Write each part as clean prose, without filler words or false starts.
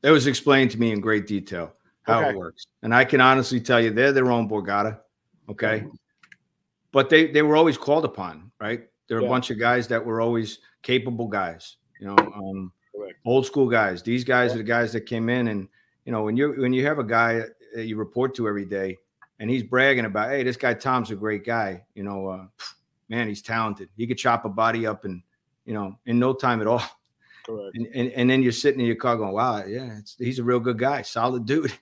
It was explained to me in great detail how it works. And I can honestly tell you they're their own Borgata. Okay. But they were always called upon, right? There were a bunch of guys that were always capable guys, you know, old school guys. These guys are the guys that came in, and, you know, when you have a guy that you report to every day and he's bragging about, hey, this guy Tom's a great guy, you know, man, he's talented. He could chop a body up in, you know, in no time at all. Correct. And then you're sitting in your car going, wow, yeah, he's a real good guy, solid dude.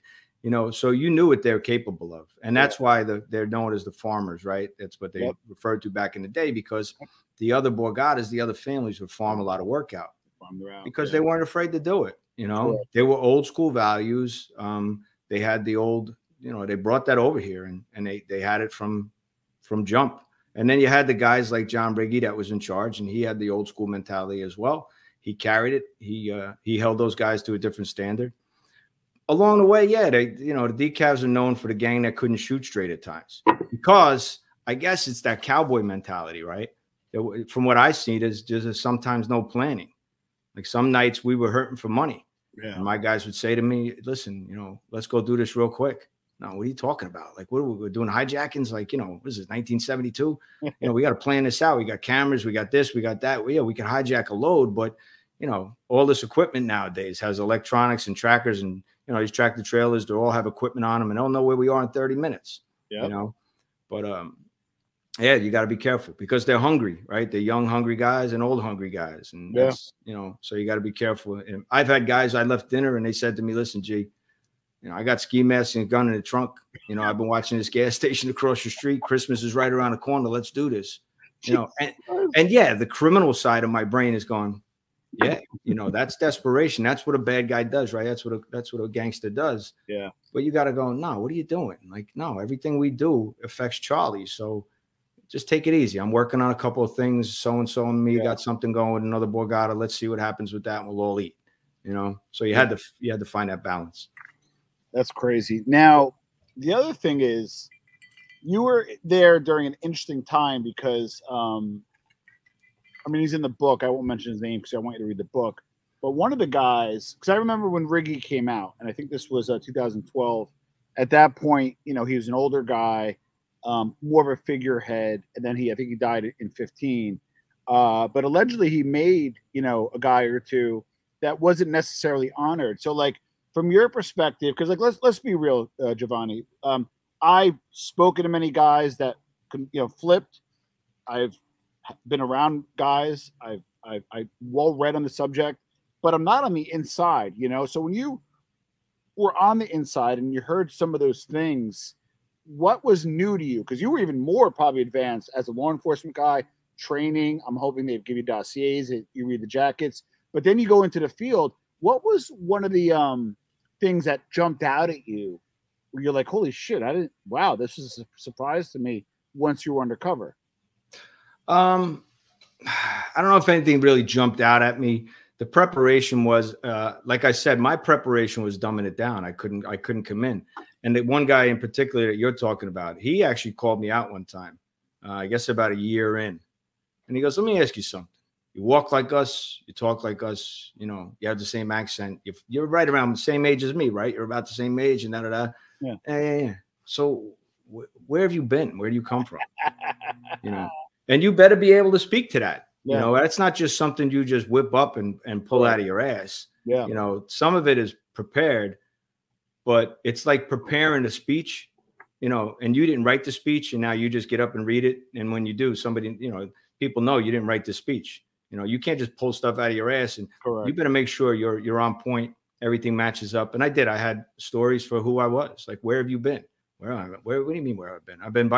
You know, so you knew what they're capable of. And that's why they're known as the farmers, right? That's what they referred to back in the day, because the other Borgatas, the other families would farm a lot of work out because they weren't afraid to do it. You know, they were old school values. They had the old, you know, they brought that over here, and they had it from jump. And then you had the guys like John Briggy that was in charge, and he had the old school mentality as well. He carried it. He held those guys to a different standard. Along the way, yeah, you know, the decavs are known for the gang that couldn't shoot straight at times, because I guess it's that cowboy mentality, right? From what I see, there's just sometimes no planning. Like some nights we were hurting for money. Yeah. And my guys would say to me, listen, you know, let's go do this real quick. No, what are you talking about? Like, what are we doing? Hijackings? Like, you know, what is this, 1972? You know, we got to plan this out. We got cameras. We got this. We got that. Well, yeah, we can hijack a load, but, you know, all this equipment nowadays has electronics and trackers, and, you know, these tractor trailers, they all have equipment on them, and they'll know where we are in 30 minutes, you know? But, yeah, you got to be careful because they're hungry, right? They're young, hungry guys and old, hungry guys. And that's, you know, so you got to be careful. And I've had guys, I left dinner and they said to me, listen, G, you know, I got ski masks and a gun in the trunk. You know, I've been watching this gas station across the street. Christmas is right around the corner. Let's do this. You know, and yeah, the criminal side of my brain is going, yeah, you know, that's desperation. That's what a bad guy does, right? That's what a gangster does. Yeah. But you got to go, no, what are you doing? Like, no, everything we do affects Charlie. So just take it easy. I'm working on a couple of things. So-and-so and me got something going with another Borgata. Let's see what happens with that. And we'll all eat, you know? So you had to find that balance. That's crazy. Now, the other thing is you were there during an interesting time because, I mean, he's in the book. I won't mention his name because I want you to read the book. But one of the guys, because I remember when Riggy came out, and I think this was 2012. At that point, you know, he was an older guy, more of a figurehead, and then I think he died in 15. But allegedly, he made, you know, a guy or two that wasn't necessarily honored. So, like, from your perspective, because like let's be real, Giovanni. I've spoken to many guys that flipped. I've been around guys. I've well read on the subject, but I'm not on the inside, you know. So when you were on the inside and you heard some of those things, what was new to you? Because you were even more probably advanced as a law enforcement guy, training. I'm hoping they give you dossiers, you read the jackets, but then you go into the field. What was one of the things that jumped out at you where you're like, holy shit, wow, this is a surprise to me once you were undercover? I don't know if anything really jumped out at me. The preparation was, like I said, my preparation was dumbing it down. I couldn't come in. And the one guy in particular that you're talking about, he actually called me out one time, I guess about a year in. And he goes, let me ask you something. You walk like us, you talk like us, you know, you have the same accent. You're right around the same age as me, right? You're about the same age and da-da-da. Yeah. So where have you been? Where do you come from? You know, and you better be able to speak to that. You know, that's not just something you just whip up and pull out of your ass. Yeah. You know, some of it is prepared, but it's like preparing a speech, you know, and you didn't write the speech and now you just get up and read it. And when you do, somebody, you know, people know you didn't write the speech. You know, you can't just pull stuff out of your ass, and you better make sure you're on point. Everything matches up. And I did. I had stories for who I was. Like, where have you been? What do you mean where I've been? I've been by